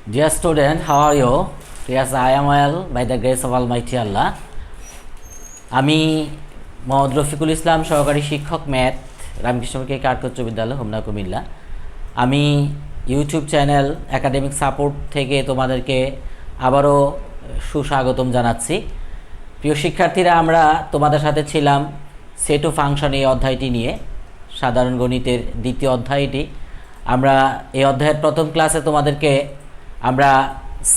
Dear student, how are you? Yes, I am well by the grace of Almighty Allah. আমি মোহাম্মদ রফিকুল ইসলাম, সহকারী শিক্ষক math, রামকৃষ্ণকে কারক উচ্চ বিদ্যালয়, হোমনা, কুমিল্লা। আমি ইউটিউব চ্যানেল একাডেমিক সাপোর্ট থেকে তোমাদেরকে আবারও সুস্বাগতম জানাচ্ছি। প্রিয় শিক্ষার্থীরা, আমরা তোমাদের সাথে ছিলাম সেট ও ফাংশন এই অধ্যায়টি নিয়ে, সাধারণ গণিতের দ্বিতীয় অধ্যায়টি। আমরা এই অধ্যায়ের প্রথম ক্লাসে তোমাদেরকে আমরা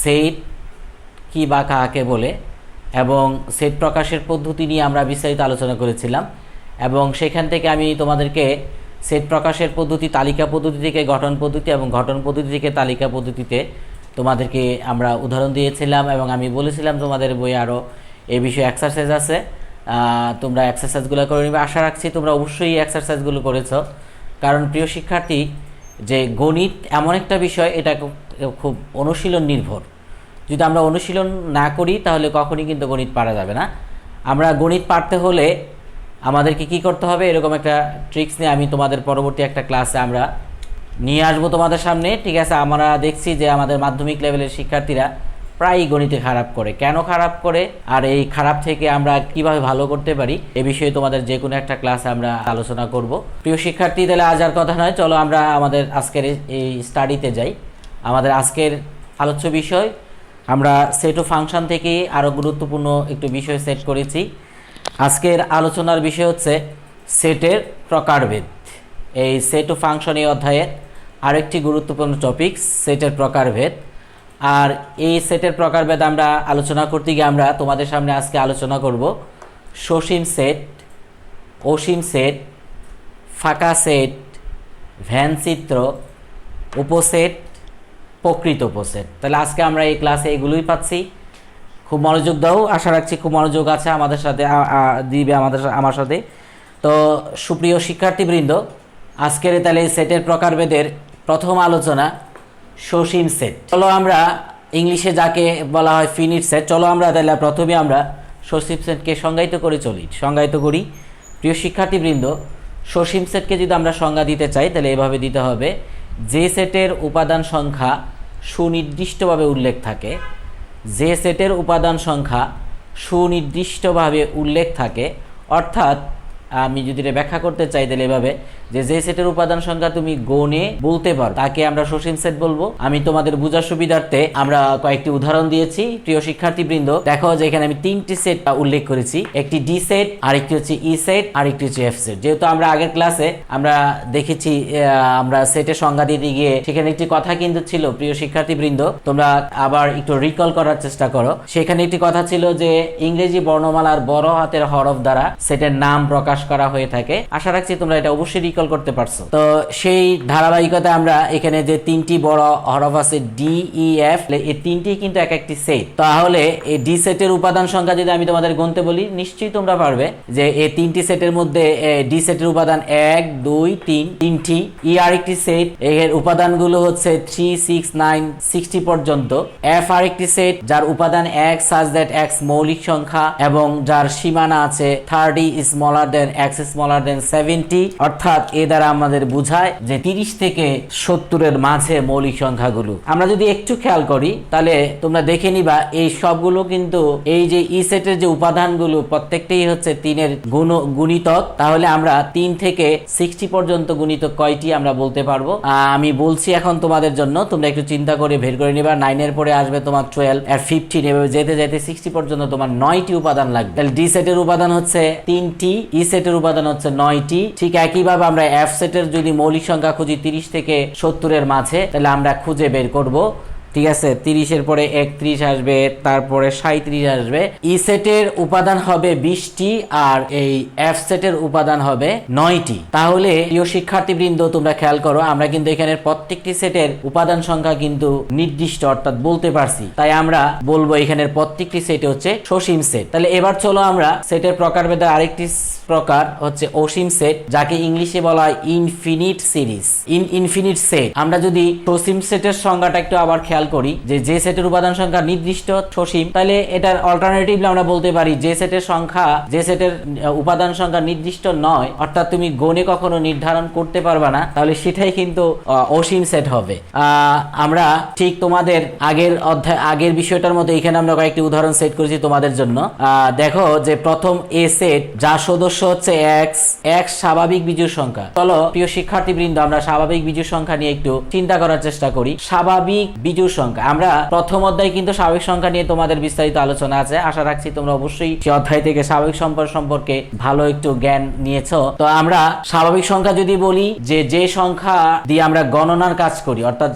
সেট কি বা কাকে বলে এবং সেট প্রকাশের পদ্ধতি নিয়ে আমরা বিস্তারিত আলোচনা করেছিলাম, এবং সেখান থেকে আমি তোমাদেরকে সেট প্রকাশের পদ্ধতি, তালিকা পদ্ধতি থেকে গঠন পদ্ধতি এবং গঠন পদ্ধতি থেকে তালিকা পদ্ধতিতে তোমাদেরকে আমরা উদাহরণ দিয়েছিলাম, এবং আমি বলেছিলাম তোমাদের বইয়ে আরও এই বিষয়ে এক্সারসাইজ আছে, তোমরা এক্সারসাইজগুলো করে নেবে। আশা রাখছি তোমরা অবশ্যই এই এক্সারসাইজগুলো করেছো, কারণ প্রিয় শিক্ষার্থী, যে গণিত এমন একটা বিষয়, এটা খুব অনুশীলন নির্ভর। যদি আমরা অনুশীলন না করি তাহলে কখনই কিন্তু গণিত পারা যাবে না। আমরা গণিত পারতে হলে আমাদেরকে কি করতে হবে, এরকম একটা ট্রিক্স নিয়ে আমি তোমাদের পরবর্তী একটা ক্লাসে আমরা নিয়ে আসবো তোমাদের সামনে। ঠিক আছে, আমরা দেখছি যে আমাদের মাধ্যমিক লেভেলের শিক্ষার্থীরা প্রায়ই গণিতে খারাপ করে। কেন খারাপ করে, আর এই খারাপ থেকে আমরা কিভাবে ভালো করতে পারি, এ বিষয়ে তোমাদের যে কোনো একটা ক্লাসে আমরা আলোচনা করব। প্রিয় শিক্ষার্থী, তাহলে আজ আর কথা নয়, চলো আমরা আমাদের আজকের এই স্টাডিতে যাই। আমাদের আজকের আলোচ্য বিষয়, আমরা সেট ও ফাংশন থেকে আরও গুরুত্বপূর্ণ একটু বিষয় সেট করেছি। আজকের আলোচনার বিষয় হচ্ছে সেটের প্রকারভেদ। এই সেট ও ফাংশন এই অধ্যায়ের আরেকটি গুরুত্বপূর্ণ টপিক সেটের প্রকারভেদ। আর এই সেটের প্রকারভেদ আমরা আলোচনা করতে গিয়ে আমরা তোমাদের সামনে আজকে আলোচনা করব সসীম সেট, অসীম সেট, ফাঁকা সেট, ভ্যানচিত্র, উপসেট, প্রকৃত উপসেট। তাহলে আজকে আমরা এই ক্লাসে এগুলোই পাচ্ছি। খুব মনোযোগ দাও, আশা রাখছি খুব মনোযোগ আছে আমাদের সাথে, দিবে আমার সাথে। তো সুপ্রিয় শিক্ষার্থীবৃন্দ, আজকের তাহলে সেটের প্রকারভেদের প্রথম আলোচনা সসীম সেট। চলো আমরা ইংলিশে যাকে বলা হয় ফিনিট সেট, চলো আমরা তাহলে প্রথমে আমরা সসীম সেটকে সংজ্ঞায়িত করি। প্রিয় শিক্ষার্থীবৃন্দ, সসীম সেটকে যদি আমরা সংজ্ঞা দিতে চাই তাহলে এভাবে দিতে হবে: যে সেটের উপাদান সংখ্যা সুনির্দিষ্টভাবে উল্লেখ থাকে, যে সেটের উপাদান সংখ্যা সুনির্দিষ্টভাবে উল্লেখ থাকে, অর্থাৎ আমি যদি এটা ব্যাখ্যা করতে চাই তাহলে এভাবে, যে সেটের উপাদান সংখ্যা তুমি গণে বলতে পারো তাকে আমরা সসীম সেট বলবো। আমি তোমাদের বোঝার সুবিধার্থে আমরা কয়েকটি উদাহরণ দিয়েছি। প্রিয় শিক্ষার্থীবৃন্দ, দেখো যে এখানে আমি তিনটি সেট উল্লেখ করেছি, একটি ডি সেট, আরেকটি হচ্ছে ই সেট, আরেকটি হচ্ছে এফ সেট। যেহেতু আমরা আগের ক্লাসে আমরা দেখেছি, আমরা সেটের সংজ্ঞা দিতে গিয়ে সেখানে একটি কথা কিন্তু ছিল, প্রিয় শিক্ষার্থীবৃন্দ তোমরা আবার একটু রিকল করার চেষ্টা করো। সেখানে একটি কথা ছিল যে ইংরেজি বর্ণমালার বড় হাতের হরফ দ্বারা সেটের নাম প্রকাশ করা হয়ে থাকে। আশা রাখছি তোমরা এটা অবশ্যই রিকল করতে পারছো। তো সেই ধারাবাহিকতা আমরা এখানে যে তিনটি বড় হরফ আছে ডি, ই, এফ, এই তিনটি কিন্তু এক একটি সেট। তাহলে এই ডি সেটের উপাদান সংখ্যা যদি আমি তোমাদের গুনতে বলি, নিশ্চয়ই তোমরা পারবে যে এই তিনটি সেটের মধ্যে ডি সেটের উপাদান 1, 2, 3, তিনটি। ই আরেকটি সেট, এর উপাদানগুলো হচ্ছে 3, 6, 9, 60 পর্যন্ত। এফ আরেকটি সেট যার উপাদান x such that x মৌলিক সংখ্যা এবং যার সীমানা আছে 30 smaller than x smaller than 70, অর্থাৎ এ দ্বারা আমাদের বোঝায় যে 30 থেকে 70 এর মাঝে মৌলিক সংখ্যাগুলো। আমরা যদি একটু খেয়াল করি তাহলে তোমরা দেখে নিবা এই সবগুলো কিন্তু এই যে ই সেটের যে উপাদানগুলো প্রত্যেকটাই হচ্ছে 3 এর গুণিতক। তাহলে আমরা 3 থেকে 60 পর্যন্ত গুণিতক কয়টি আমরা বলতে পারবো। আমি বলছি এখন তোমাদের জন্য, তোমরা একটু চিন্তা করে বের করে নিবা। 9 এর পরে আসবে তোমার 12 আর 15, এভাবে যেতে যেতে 60 পর্যন্ত তোমার 9টি উপাদান লাগবে। তাহলে ডি সেটের উপাদান হচ্ছে 3টি, ই সেটের উপাদান হচ্ছে 9টি। ঠিক একইভাবে আমরা এফ সেটের যদি মৌলিক সংখ্যা খুঁজি 30 থেকে 70 এর মাঝে, তাহলে আমরা খুঁজে বের করব। ঠিক আছে, 30 এর পরে 31 আসবে, তারপরে 37 আসবে। ই সেটের উপাদান হবে 20টি আর এই এফ সেটের উপাদান হবে 9টি। তাহলে প্রিয় শিক্ষার্থীবৃন্দ তোমরা খেয়াল করো, আমরা কিন্তু এখানে প্রত্যেকটি সেটের উপাদান সংখ্যা কিন্তু নির্দিষ্ট, অর্থাৎ বলতে পারছি। তাই আমরা বলবো এখানের প্রত্যেকটি সেট হচ্ছে সসীম সেট। তাহলে এবার চলো আমরা সেটের প্রকারভেদে আরেকটি প্রকার হচ্ছে অসীম সেট, যাকে ইংলিশে বলা হয় ইনফিনিট সিরিজ, ইনফিনিট সেট। আমরা যদি সসীম সেটের সংজ্ঞাটা একটু আবার খেয়াল করি যে সেটের উপাদান সংখ্যা নির্দিষ্ট সসীম, তাহলে এটার অল্টারনেটিভলি আমরা বলতে পারি যে সেটের উপাদান সংখ্যা নির্দিষ্ট নয়, অর্থাৎ তুমি গণে কখনো নির্ধারণ করতে পারবা না, তাহলে সেটাই কিন্তু অসীম সেট হবে। আমরা ঠিক তোমাদের আগের বিষয়টার মতো এখানে আমরা কয়েকটি উদাহরণ সেট করেছি তোমাদের জন্য। দেখো যে প্রথম এ সেট যার সদস্য হচ্ছে x স্বাভাবিক বিজোড় সংখ্যা। চলো প্রিয় শিক্ষার্থীবৃন্দ আমরা স্বাভাবিক বিজোড় সংখ্যা নিয়ে একটু চিন্তা করার চেষ্টা করি। স্বাভাবিক বিজোড় সংখ্যা, আমরা প্রথম অধ্যায়ে কিন্তু স্বাভাবিক সংখ্যা নিয়ে তোমাদের বিস্তারিত আলোচনা আছে, আশা রাখছি তোমরা অবশ্যই সেই অধ্যায় থেকে স্বাভাবিক সম্পর্ক সম্পর্কে ভালো একটু জ্ঞান নিয়েছো। তো আমরা স্বাভাবিক সংখ্যা যদি বলি যে সংখ্যা দিয়ে আমরা গণনার কাজ করি, অর্থাৎ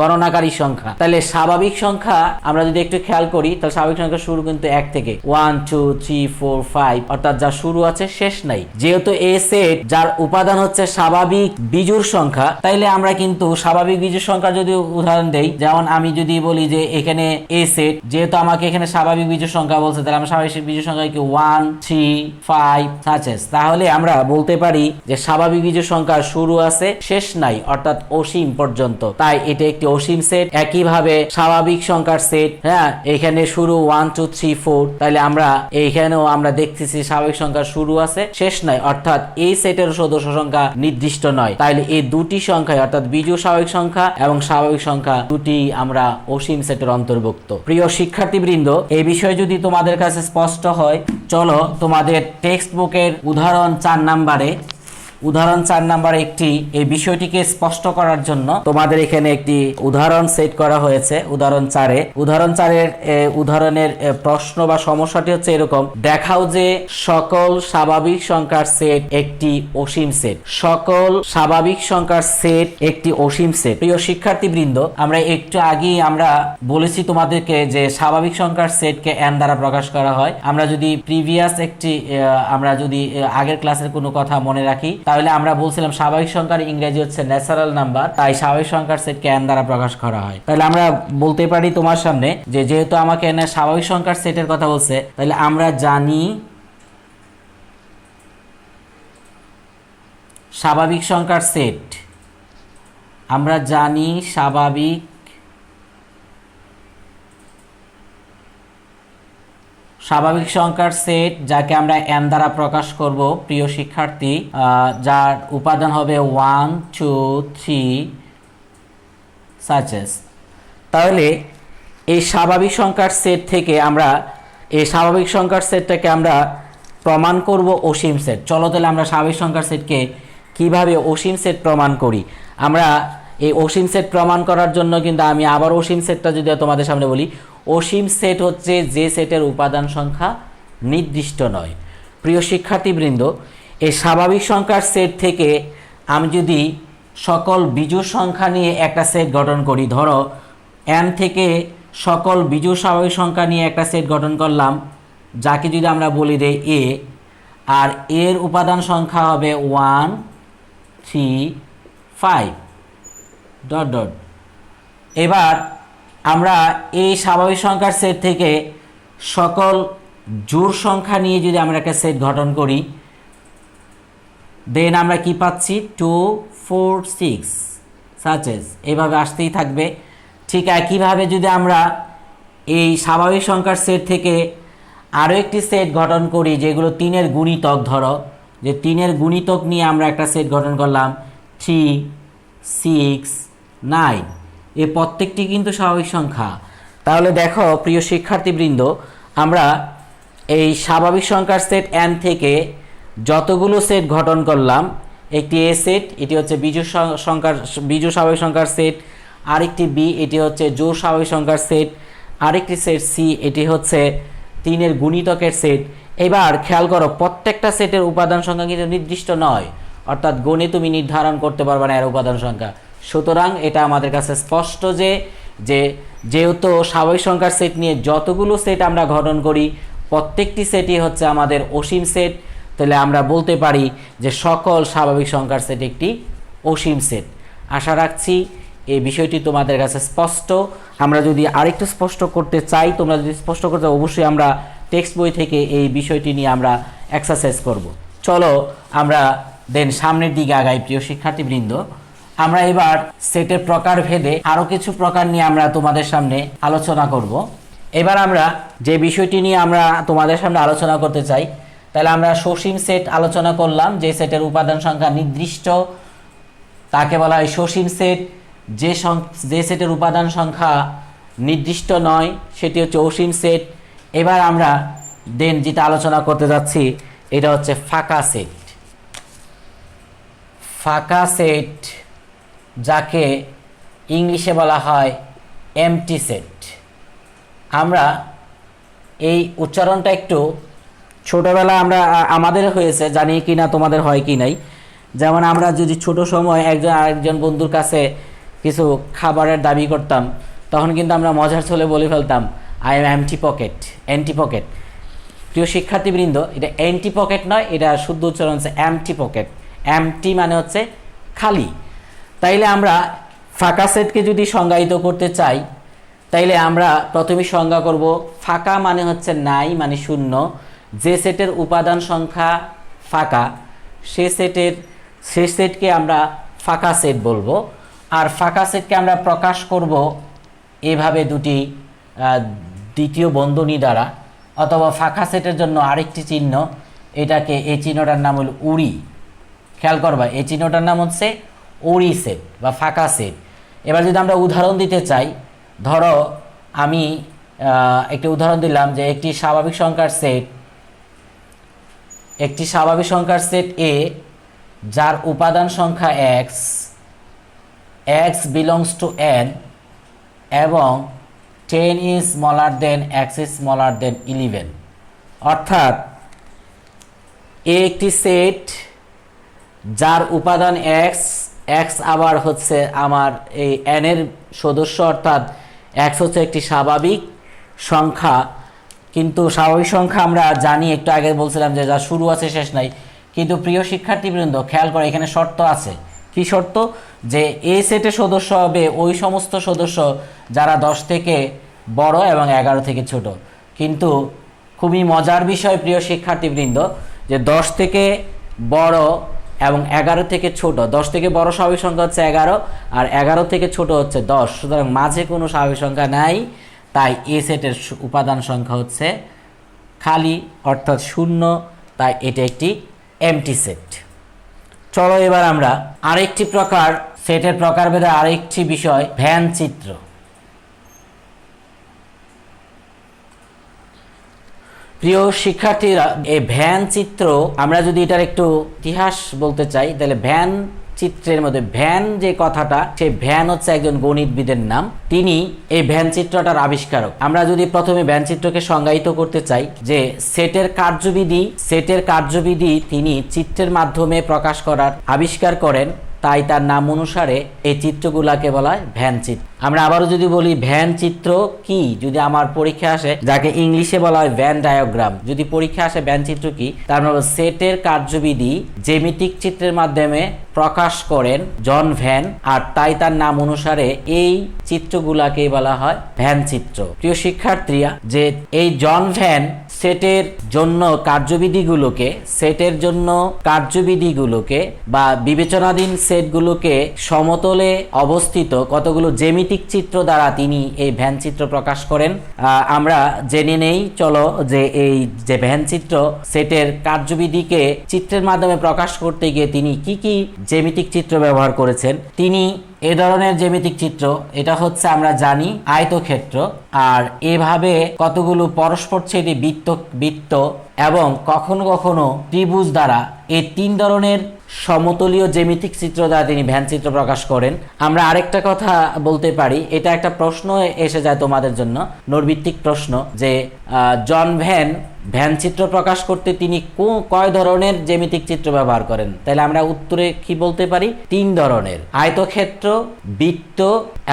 গণনাকারী সংখ্যা, তাহলে স্বাভাবিক সংখ্যা আমরা যদি একটু খেয়াল করি তাহলে স্বাভাবিক সংখ্যা শুরু কিন্তু 1 থেকে 1 2 3 4 5, অর্থাৎ যা শুরু আছে শেষ নাই। যেহেতু এ সেট যার উপাদান হচ্ছে স্বাভাবিক বিজোড় সংখ্যা, তাইলে আমরা কিন্তু স্বাভাবিক বিজোড় সংখ্যা যদি উদাহরণ দেই, যেমন আমি যদি বলি যে এখানে এ সেট, যেহেতু আমাকে এখানে স্বাভাবিক বিজোড় সংখ্যা বলছে, তাহলে আমরা স্বাভাবিক বিজোড় সংখ্যা কি 1 3 5 সাচেস, তাহলে আমরা বলতে পারি যে স্বাভাবিক বিজোড় সংখ্যার শুরু আছে শেষ নাই, অর্থাৎ অসীম পর্যন্ত, তাই এটা একটি অসীম সেট। একইভাবে স্বাভাবিক সংখ্যার সেট, হ্যাঁ, এখানে শুরু 1 2 3 4, তাহলে আমরা এইখানেও আমরা দেখতেছি স্বাভাবিক সংখ্যার শুরু আছে শেষ নাই, অর্থাৎ এই সেটের সদস্য সংখ্যা নির্দিষ্ট নয়। তাইলে এই দুটি সংখ্যা অর্থাৎ বিজোড় স্বাভাবিক সংখ্যা এবং স্বাভাবিক সংখ্যা দুটি আমরা অসীম সেটের অন্তর্ভুক্ত। প্রিয় শিক্ষার্থীবৃন্দ, এই বিষয় যদি তোমাদের কাছে স্পষ্ট হয়, চলো তোমাদের টেক্সট বুকের উদাহরণ 4 নাম্বারে একটি এই বিষয়টিকে স্পষ্ট করার জন্য তোমাদের এখানে একটি উদাহরণ সেট করা হয়েছে। উদাহরণ 4-এর উদাহরণের প্রশ্ন বা সমস্যাটি হচ্ছে এরকম: দেখাও যে সকল স্বাভাবিক সংখ্যার সেট একটি অসীম সেট। সকল স্বাভাবিক সংখ্যার সেট একটি অসীম সেট। প্রিয় শিক্ষার্থীবৃন্দ, আমরা একটু আগেই আমরা বলেছি তোমাদেরকে যে স্বাভাবিক সংখ্যার সেটকে n দ্বারা প্রকাশ করা হয়। আমরা যদি আগের ক্লাসের কোনো কথা মনে রাখি, তাহলে আমরা বলছিলাম স্বাভাবিক সংখ্যার ইংরেজি হচ্ছে ন্যাচারাল নাম্বার, তাই স্বাভাবিক সংখ্যার সেটকে n দ্বারা প্রকাশ করা হয়। তাহলে আমরা বলতে পারি তোমার সামনে যে যেহেতু আমাকে n স্বাভাবিক সংখ্যার সেটের কথা বলছে, তাহলে আমরা জানি স্বাভাবিক সংখ্যার সেট, স্বাভাবিক সংখ্যার সেট যাকে আমরা n দ্বারা প্রকাশ করব প্রিয় শিক্ষার্থী, যার উপাদান হবে 1 2 3 সাচেস। তাহলে এই স্বাভাবিক সংখ্যার সেট থেকে আমরা এই স্বাভাবিক সংখ্যার সেটটাকে আমরা প্রমাণ করব অসীম সেট। চলো তাহলে আমরা স্বাভাবিক সংখ্যার সেটকে কিভাবে অসীম সেট প্রমাণ করি। আমরা এই অসীম সেট প্রমাণ করার জন্য কিন্তু আমি আবার অসীম সেটটা যদি তোমাদের সামনে বলি, অসীম সেট হচ্ছে যে সেটের উপাদান সংখ্যা নির্দিষ্ট নয়। প্রিয় শিক্ষার্থীবৃন্দ, এই স্বাভাবিক সংখ্যার সেট থেকে আমি যদি সকল বিজোড় সংখ্যা নিয়ে একটা সেট গঠন করি, ধরো n থেকে সকল বিজোড় স্বাভাবিক সংখ্যা নিয়ে একটা সেট গঠন করলাম, যাকে যদি আমরা বলি রে a, আর এর উপাদান সংখ্যা হবে 1 3 5 ... এবার আমরা এই স্বাভাবিক সংখ্যার সেট থেকে সকল জোড় সংখ্যা নিয়ে যদি আমরা একটা সেট গঠন করি, দেন আমরা কি পাচ্ছি 2 4 6 সাচেস, এইভাবে আসতেই থাকবে। ঠিক একইভাবে যদি আমরা এই স্বাভাবিক সংখ্যার সেট থেকে আরও একটি সেট গঠন করি যেগুলো 3-এর গুণিতক, ধরো যে 3-এর গুণিতক নিয়ে আমরা একটা সেট গঠন করলাম 3 6 9, এই প্রত্যেকটি কিন্তু স্বাভাবিক সংখ্যা। তাহলে দেখো প্রিয় শিক্ষার্থীবৃন্দ, আমরা এই স্বাভাবিক সংখ্যার সেট n থেকে যতগুলো সেট গঠন করলাম, একটি a সেট, এটি হচ্ছে বিজোড় স্বাভাবিক সংখ্যার সেট, আরেকটি b, এটি হচ্ছে জোড় স্বাভাবিক সংখ্যার সেট, আরেকটি সেট c, এটি হচ্ছে 3-এর গুণিতকের সেট। এবার খেয়াল করো, প্রত্যেকটা সেটের উপাদান সংখ্যা কিন্তু নির্দিষ্ট নয়, অর্থাৎ গণে তুমি নির্ধারণ করতে পারবে না এর উপাদান সংখ্যা। সুতরাং এটা আমাদের কাছে স্পষ্ট যে যেহেতু স্বাভাবিক সংখ্যার সেট নিয়ে যতগুলো সেট আমরা গঠন করি, প্রত্যেকটি সেটই হচ্ছে আমাদের অসীম সেট। তাহলে আমরা বলতে পারি যে সকল স্বাভাবিক সংখ্যার সেট একটি অসীম সেট। আশা রাখছি এই বিষয়টি তোমাদের কাছে স্পষ্ট। আমরা যদি আরেকটু স্পষ্ট করতে চাই, তোমরা যদি স্পষ্ট করতে, অবশ্যই আমরা টেক্সট বই থেকে এই বিষয়টি নিয়ে আমরা এক্সারসাইজ করব। চলো আমরা দেন সামনের দিকে আগাই প্রিয় শিক্ষার্থীবৃন্দ। আমরা এবার সেটের প্রকার ভেদে আরো কিছু প্রকার নিয়ে আমরা তোমাদের সামনে আলোচনা করব। এবার আমরা যে বিষয়টি নিয়ে আমরা তোমাদের সামনে আলোচনা করতে চাই, তাহলে আমরা সসীম সেট আলোচনা করলাম। যে সেটের উপাদান সংখ্যা নির্দিষ্ট তাকে বলা হয় সসীম সেট। যে সেটের উপাদান সংখ্যা নির্দিষ্ট নয় সেটি হচ্ছে অসীম সেট। এবার আমরা যেটা আলোচনা করতে যাচ্ছি এটা হচ্ছে ফাঁকা সেট। ফাঁকা সেট যাকে ইংলিশে বলা হয় এমটি সেট। আমরা এই উচ্চারণটা একটু ছোটবেলা আমাদের হয়েছে, জানি কি না তোমাদের হয় কি নাই। যেমন আমরা যদি ছোট সময় একজন আরেকজন বন্ধুর কাছে কিছু খাবারের দাবি করতাম, তখন কিন্তু আমরা মজার ছলে বলে ফেলতাম I am empty pocket, anti pocket. প্রিয় শিক্ষার্থীবৃন্দ, এটা এন্টি পকেট নয়, এটা শুদ্ধ উচ্চারণ হচ্ছে এমটি পকেট। এমটি মানে হচ্ছে খালি। তাইলে আমরা ফাঁকা সেটকে যদি সংজ্ঞায়িত করতে চাই, তাইলে আমরা প্রথমে সংজ্ঞা করব ফাঁকা মানে হচ্ছে নাই, মানে শূন্য। যে সেটের উপাদান সংখ্যা ফাঁকা সে সেটকে আমরা ফাঁকা সেট বলবো। আর ফাঁকা সেটকে আমরা প্রকাশ করব এভাবে দুটি দ্বিতীয় বন্ধনী দ্বারা, অথবা ফাঁকা সেটের জন্য আরেকটি চিহ্ন, এটাকে এই চিহ্নটার নাম হল উড়ি। খেয়াল করবা, এই চিহ্নটার নাম হচ্ছে উড়ি সেট বা ফাঁকা সেট। এবার যদি আমরা উদাহরণ দিতে চাই, ধরো আমি একটি উদাহরণ দিলাম যে একটি স্বাভাবিক সংখ্যার সেট এ যার উপাদান সংখ্যা x belongs to n এবং 10 is smaller than x is smaller than 11। অর্থাৎ একটি সেট যার উপাদান x আবার হচ্ছে আমার এই n এর সদস্য, অর্থাৎ x হচ্ছে একটি স্বাভাবিক সংখ্যা। কিন্তু স্বাভাবিক সংখ্যা আমরা জানি, একটু আগে বলছিলাম যে যা শুরু আছে শেষ নাই। কিন্তু প্রিয় শিক্ষার্থীবৃন্দ খেয়াল করে, এখানে শর্ত আছে। কি শর্ত? যে এই সেটের সদস্য হবে ওই সমস্ত সদস্য যারা 10 থেকে বড় এবং 11 থেকে ছোট। কিন্তু খুবই মজার বিষয় প্রিয় শিক্ষার্থীবৃন্দ, যে 10 থেকে বড় এবং 11 থেকে ছোট, 10 থেকে বড় স্বাভাবিক সংখ্যা হচ্ছে 11 আর 11 থেকে ছোট হচ্ছে 10। সুতরাং মাঝে কোনো স্বাভাবিক সংখ্যা নাই, তাই এই সেটের উপাদান সংখ্যা হচ্ছে খালি অর্থাৎ শূন্য, তাই এটা একটি এমটি সেট। চলো এবার আমরা আরেকটি প্রকার সেটের প্রকারভেদে আরেকটি বিষয় ভ্যান চিত্র। প্রিয় শিক্ষার্থীরা, এই ভ্যান চিত্র আমরা যদি এটার একটু ইতিহাস বলতে চাই, তাহলে ভ্যান চিত্রের মধ্যে ভ্যান যে কথাটা, সেই ভ্যান হচ্ছে একজন গণিতবিদের নাম। তিনি এই ভ্যান চিত্রটার আবিষ্কারক। আমরা যদি প্রথমে ভ্যান চিত্রকে সংজ্ঞায়িত করতে চাই, যে সেটের কার্যবিধি তিনি চিত্রের মাধ্যমে প্রকাশ করার আবিষ্কার করেন, তাই তার নাম অনুসারে এই চিত্রগুলাকে বলা হয় ভ্যান চিত্র। আমরা আবারও যদি বলি ভ্যান চিত্র কি, যদি আমার পরীক্ষা আসে, যাকে ইংলিশে বলা হয় ভ্যান ডায়াগ্রাম, যদি পরীক্ষা আসে ভ্যান চিত্র কি, তার মানে সেটের কার্যবিধি জ্যামিতিক চিত্রের মাধ্যমে প্রকাশ করেন জন ভ্যান, আর তাই তার নাম অনুসারে এই চিত্রগুলাকে বলা হয় ভ্যান চিত্র। প্রিয় শিক্ষার্থীরা, যে এই জন ভ্যান সেটের জন্য কার্যবিধিগুলোকে বা বিবেচনাধীন সেটগুলোকে সমতলে অবস্থিত কতগুলো জ্যামিতিক চিত্র দ্বারা তিনি এই ভ্যান চিত্র প্রকাশ করেন। আমরা জেনে নেই চলো, যে এই যে ভ্যান চিত্র সেটের কার্যবিধিকে চিত্রের মাধ্যমে প্রকাশ করতে গিয়ে তিনি কি কি জ্যামিতিক চিত্র ব্যবহার করেছেন। তিনি এ ধরনের জ্যামিতিক চিত্র, এটা হচ্ছে আমরা জানি আয়তক্ষেত্র, আর এভাবে কতগুলো পরস্পরচ্ছেদী বৃত্ত এবং কখনো কখনো ত্রিভুজ দ্বারা, এই 3 ধরনের সমতলীয় জ্যামিতিক চিত্র দ্বারা তিনি ভ্যান চিত্র প্রকাশ করেন। আমরা আরেকটা কথা বলতে পারি, এটা একটা প্রশ্ন এসে যায় তোমাদের জন্য, নোটভিত্তিক প্রশ্ন, যে জন ভ্যান চিত্র প্রকাশ করতে তিনি কয় ধরনের জ্যামিতিক চিত্র ব্যবহার করেন। তাহলে আমরা উত্তরে কি বলতে পারি? 3 ধরনের, আয়তক্ষেত্র, বৃত্ত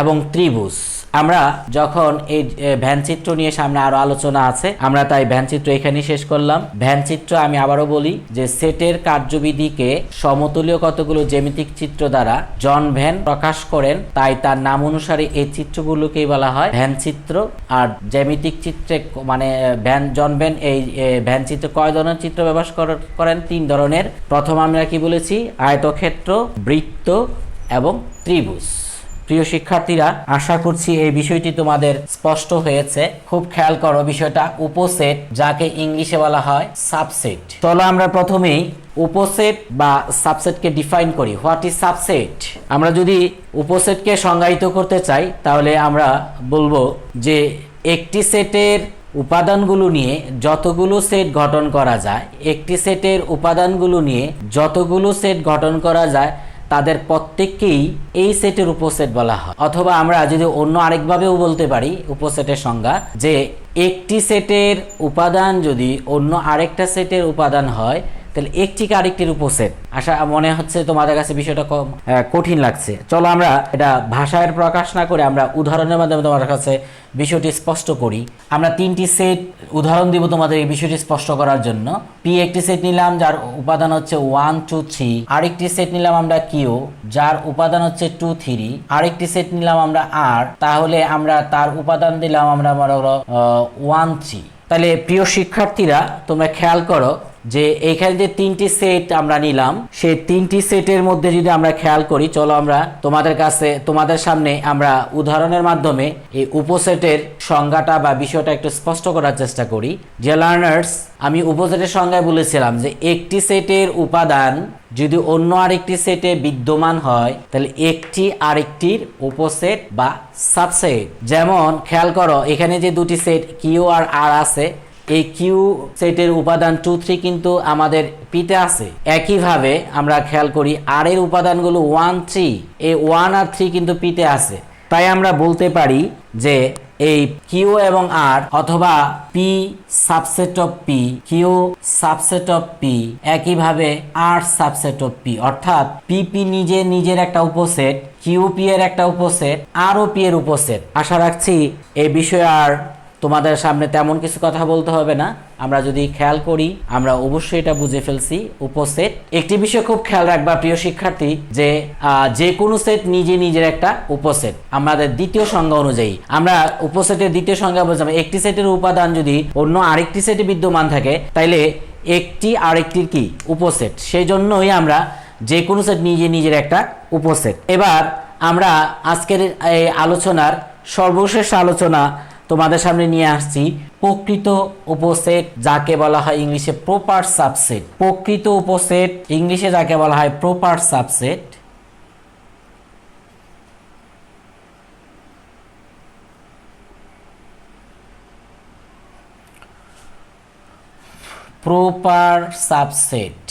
এবং ত্রিভুজ। আমরা যখন এই ভ্যান চিত্র নিয়ে সামনে আরো আলোচনা আছে, আমরা তাই ভ্যান চিত্র এখানেই শেষ করলাম। ভ্যান চিত্র আমি আবারও বলি, যে সেটের কার্যবিধিকে সমতলীয় কতগুলো জ্যামিতিক চিত্র দ্বারা জন ভ্যান প্রকাশ করেন, তাই তার নাম অনুসারে এই চিত্রগুলোকেই বলা হয় ভ্যান চিত্র। আর জ্যামিতিক চিত্রে মানে জন ভ্যান এই ভ্যান চিত্র কয় ধরনের চিত্র ব্যবহার করেন? 3 ধরনের। প্রথম আমরা কি বলেছি? আয়তক্ষেত্র, বৃত্ত এবং ত্রিভুজ। প্রিয় শিক্ষার্থীরা, আশা করছি এই বিষয়টি তোমাদের স্পষ্ট হয়েছে। খুব খেয়াল করো বিষয়টা, উপসেট যাকে ইংলিশে বলা হয় সাবসেট। চলো আমরা প্রথমেই উপসেট বা সাবসেটকে ডিফাইন করি। What is subset? আমরা যদি উপসেটকে সংজ্ঞায়িত করতে চাই তাহলে আমরা বলবো যে একটি সেটের উপাদানগুলো নিয়ে যতগুলো সেট গঠন করা যায়, একটি সেটের উপাদানগুলো নিয়ে যতগুলো সেট গঠন করা যায় তাদের প্রত্যেককেই এই সেটের উপসেট বলা হয়। অথবা আমরা যদি অন্য আরেকভাবেও বলতে পারি উপসেটের সংজ্ঞা, যে একটি সেটের উপাদান যদি অন্য আরেকটা সেটের উপাদান হয় তাহলে একটিকে আরেকটির উপসেট। আশা মনে হচ্ছে তোমাদের কাছে বিষয়টা কঠিন লাগছে। চলো আমরা এটা ভাষায় প্রকাশ না করে আমরা উদাহরণের মাধ্যমে তোমাদের কাছে বিষয়টি স্পষ্ট করি। আমরা 3টি সেট উদাহরণ দিব তোমাদের এই বিষয়টি স্পষ্ট করার জন্য। পি একটি সেট নিলাম যার উপাদান হচ্ছে 1 2 3, আরেকটি সেট নিলাম আমরা কিউ যার উপাদান হচ্ছে 2 3, আরেকটি সেট নিলাম আমরা আর, তাহলে আমরা তার উপাদান দিলাম আমরা মনে করো 1 3। তাহলে প্রিয় শিক্ষার্থীরা তোমরা খেয়াল করো যে এখানে যে 3টি সেট আমরা নিলাম, সেই 3টি সেটের মধ্যে যদি আমরা খেয়াল করি, চলো আমরা তোমাদের সামনে আমরা উদাহরণের মাধ্যমে এই উপসেটের সংজ্ঞাটা বা বিষয়টা একটু স্পষ্ট করার চেষ্টা করি। যে লার্নার্স, আমি উপসেটের সংজ্ঞায় বলেছিলাম যে একটি সেটের উপাদান যদি অন্য আরেকটি সেটে বিদ্যমান হয় তাহলে একটি আরেকটির উপসেট বা সাবসেট। যেমন খেয়াল করো এখানে যে দুটি সেট কিউ আর আর আছে, এই কিউ সেটের উপাদান 2 3 কিন্তু আমাদের পিতে আছে। একইভাবে আমরা খেয়াল করি আর এর উপাদানগুলো 1 3, এই 1 আর 3 কিন্তু পিতে আছে। তাই আমরা বলতে পারি যে এই কিউ এবং আর অথবা P subset of P, Q subset of P, একইভাবে আর সাবসেট অফ পি, অর্থাৎ পি নিজের একটা উপসেট, কিউ পি এর একটা উপসেট, আর ও পি এর উপসেট। আশা রাখছি এই বিষয়ে আর তোমাদের সামনে তেমন কিছু কথা বলতে হবে না। আমরা যদি খেয়াল করি আমরা অবশ্যই এটা বুঝে ফেলছি উপসেট। একটি বিষয় খুব খেয়াল রাখবা প্রিয় শিক্ষার্থী, যে কোনো সেট নিজের একটা উপসেট। আমাদের দ্বিতীয় সংজ্ঞা অনুযায়ী আমরা উপসেটের দ্বিতীয় সংজ্ঞা বলছিলাম একটি সেটের উপাদান যদি অন্য আরেকটি সেটে বিদ্যমান থাকে তাইলে একটি আরেকটির কি উপসেট। সেই জন্যই আমরা যে কোনো সেট নিজের একটা উপসেট। এবার আমরা আজকের এই আলোচনার সর্বশেষ আলোচনা তোমাদের সামনে নিয়ে আসছি প্রকৃত উপসেট, যাকে বলা হয় ইংলিশে প্রপার সাবসেট। প্রকৃত উপসেট ইংলিশে যাকে বলা হয় প্রপার সাবসেট। প্রপার সাবসেট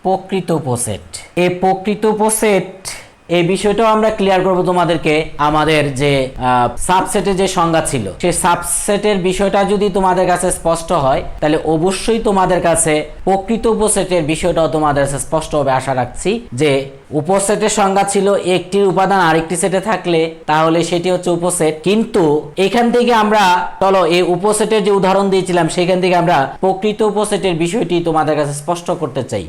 প্রকৃত উপসেট। এই প্রকৃত উপসেট এই বিষয়টাও আমরা ক্লিয়ার করব তোমাদেরকে। আমাদের যে সাবসেটের যে সংজ্ঞা ছিল সেই সাবসেটের বিষয়টা যদি তোমাদের কাছে স্পষ্ট হয় তাহলে অবশ্যই তোমাদের কাছে প্রকৃত উপসেটের বিষয়টাও তোমাদের কাছে স্পষ্ট হবে। আশা রাখছি যে উপসেটের সংজ্ঞা ছিল একটির উপাদান আরেকটি সেটে থাকলে তাহলে সেটি হচ্ছে উপসেট। কিন্তু এখান থেকে আমরা চলো এই উপসেটের যে উদাহরণ দিয়েছিলাম সেখান থেকে আমরা প্রকৃত উপসেটের বিষয়টি তোমাদের কাছে স্পষ্ট করতে চাই।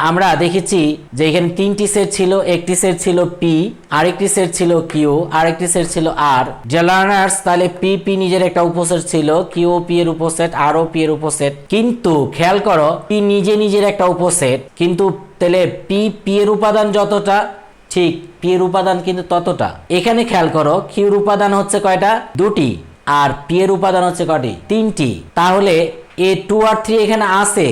আমরা দেখেছি যে এখানে 3টি সেট ছিল, একটি সেট ছিল পি, আরেকটি সেট ছিল কিউ, আরেকটি সেট ছিল আর। যে লার্নার্স, তাহলে পি নিজের একটা উপসেট ছিল, কিউ পি এর উপসেট, আর ও পি এর উপসেট। কিন্তু খেয়াল করো পি নিজের একটা উপসেট, কিন্তু তাহলে পি এর উপাদান যতটা ঠিক পি এর উপাদান কিন্তু ততটা। এখানে খেয়াল করো কিউর উপাদান হচ্ছে কয়টা? 2টি, আর পি এর উপাদান হচ্ছে কয়টি? 3টি। তাহলে এ 2 আর 3 এখানে আছে,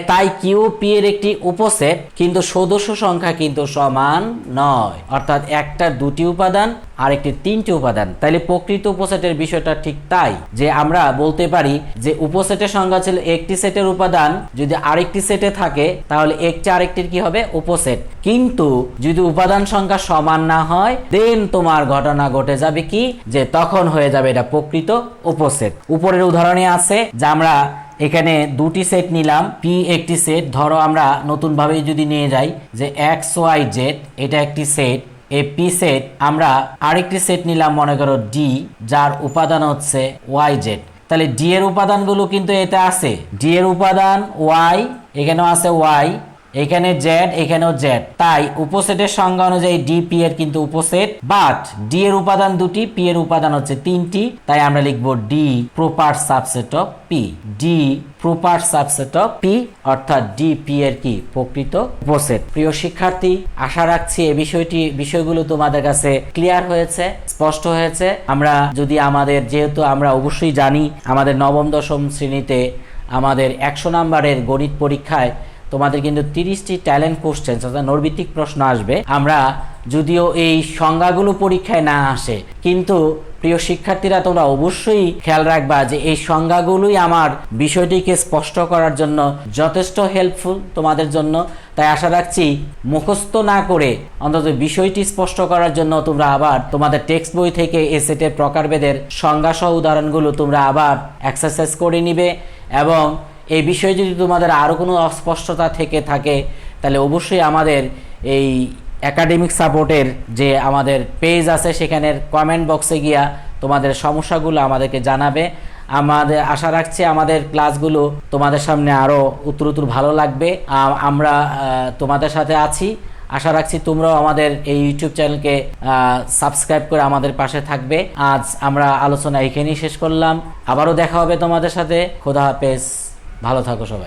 তাই কিউ পি এর একটি উপসেট, কিন্তু সদস্য সংখ্যা কিন্তু সমান নয়, অর্থাৎ একটা 2টি উপাদান আর একটি 3টি উপাদান। তাহলে প্রকৃত উপসেটের বিষয়টা ঠিক তাই, যে আমরা বলতে পারি যে উপসেটের সংজ্ঞা ছিল একটি সেটের উপাদান যদি আরেকটি সেটে থাকে তাহলে একটি আরেকটির কি হবে? উপসেট। কিন্তু যদি উপাদান সংখ্যা সমান না হয় দেন তোমার ঘটনা ঘটে যাবে কি, যে তখন হয়ে যাবে এটা প্রকৃত উপসেট। উপরের উদাহরণে আছে যে আমরা এখানে 2টি সেট নিলাম, পি একটি সেট, ধরো আমরা নতুন ভাবে যদি নিয়ে যাই যে এক্স ওয়াই জেড, এটা একটি সেট। এই পি সেট আমরা আরেকটি সেট নিলাম মনে করো ডি, যার উপাদান হচ্ছে ওয়াই জেড। তাহলে ডি এর উপাদানগুলো কিন্তু এতে আছে, ডি এর উপাদান ওয়াই, এখানেও আছে ওয়াই, এখানে জেড, এখানেও জেড, তাই উপসেটের সংজ্ঞা অনুযায়ী ডি পি এর কিন্তু উপসেট, বাট ডি এর উপাদান দুটি, পি এর উপাদান হচ্ছে তিনটি, তাই আমরা লিখব D proper subset of P, D proper subset of P, অর্থাৎ ডি পি এর কি প্রকৃত উপসেট। প্রিয় শিক্ষার্থী, আশা রাখছি এই বিষয়গুলো তোমাদের কাছে ক্লিয়ার হয়েছে, স্পষ্ট হয়েছে। আমরা যদি আমাদের, যেহেতু আমরা অবশ্যই জানি আমাদের নবম দশম শ্রেণীতে আমাদের 100 নম্বরের গণিত পরীক্ষায় তোমাদের কিন্তু 30টি ট্যালেন্ট কোশ্চেন অর্থাৎ নৈর্ভিত্তিক প্রশ্ন আসবে। আমরা যদিও এই সংজ্ঞাগুলো পরীক্ষায় না আসে, কিন্তু প্রিয় শিক্ষার্থীরা তোমরা অবশ্যই খেয়াল রাখবা যে এই সংজ্ঞাগুলোই আমার বিষয়টিকে স্পষ্ট করার জন্য যথেষ্ট হেল্পফুল তোমাদের জন্য। তাই আশা রাখছি মুখস্থ না করে অন্তত বিষয়টি স্পষ্ট করার জন্য তোমরা আবার তোমাদের টেক্সট বই থেকে এ সেটের প্রকারভেদের সংজ্ঞাসহ উদাহরণগুলো তোমরা আবার এক্সারসাইজ করে নিবে। এবং এই বিষয়ে যদি তোমাদের আরও কোনো অস্পষ্টতা থেকে থাকে তাহলে অবশ্যই আমাদের এই একাডেমিক সাপোর্টের যে আমাদের পেজ আছে সেখানের কমেন্ট বক্সে গিয়া তোমাদের সমস্যাগুলো আমাদেরকে জানাবে। আমাদের আশা রাখছি আমাদের ক্লাসগুলো তোমাদের সামনে আরও উত্তরোত্তর ভালো লাগবে। আমরা তোমাদের সাথে আছি। আশা রাখছি তোমরাও আমাদের এই ইউটিউব চ্যানেলকে সাবস্ক্রাইব করে আমাদের পাশে থাকবে। আজ আমরা আলোচনা এখানেই শেষ করলাম। আবারও দেখা হবে তোমাদের সাথে। খোদা হাফেজ, ভালো থাকো সবাই।